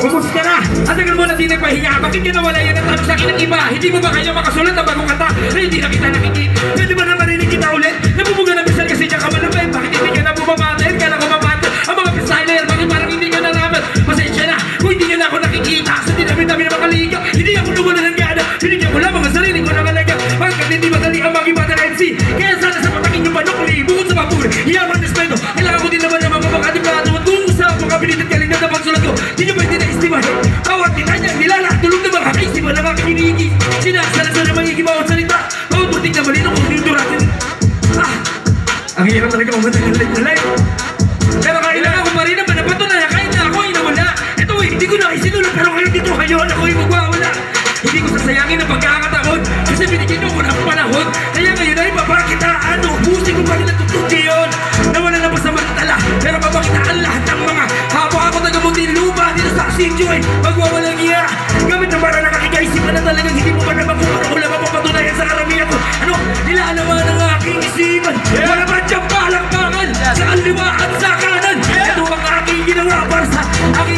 Ubus ka na! Ang tagal mo na di nagpahinga. Bakit ka nawala yan ang tanong sa akin ng iba? Hindi mo ba kaya makasulat ng bagong kanta na hindi na kita nakikita? Pwede ba na marinig kita ulit? Nabubuga na bisal kasi dyan ka malapit. Bakit hindi ka na bumamatin? Kala ko mamatay. Ang mga freestyler, bakit parang hindi ka nalaman? Pasensya na kung hindi nyo na ako nakikita. Sa dinami-dami na makaligaw. Hindi ako nawala ng gana. Binigyan ko lang mga sarili ko ng alaga. Bakit hindi madali ang mag-iba ng MC? Kaya sana sa patakin yung panukli. Bukod sa papuri, iyaman respeto. Kailangan ko din naman ng mga makadipado. At kung sa makabilit at kalinda na pagsulat ko, di nyo pwede na estimahin. Bawat tinanya, nilala, tulog na mga kaisipan na mga kinigig. Sinasala na magiging bawat salita. Mabuting na malino kung ninduratin. Ang hirap talaga kung matagalay na live. Pero kailangan ko pa rin naman na patunayan kahit na ako ay nawala. Ito hindi ko na isinulat pero ngayon dito ngayon ako ay magwawala. Hindi ko sasayangin ang pagkakataon kasi binigyan nyo ko ng panahon. Kaya ngayon ay mabakitaan. Ubusin ko pa rin ang tutugdi yun. Nawala na pa sa mantala pero mabakitaan lahat ng mga habang ako tagamuntin lupa dito sa sityo ay magwawalang iya. Gamit na para nakakikaisipan na talagang hindi mo pa naman kung parang wala mapapatunayan sa karamihan ko. Ano? Nilalaman ang aking isipan. Wala ba diyang palakpakan sa kaliwa at sa kanan? Ito ang aking ginawa para sa aking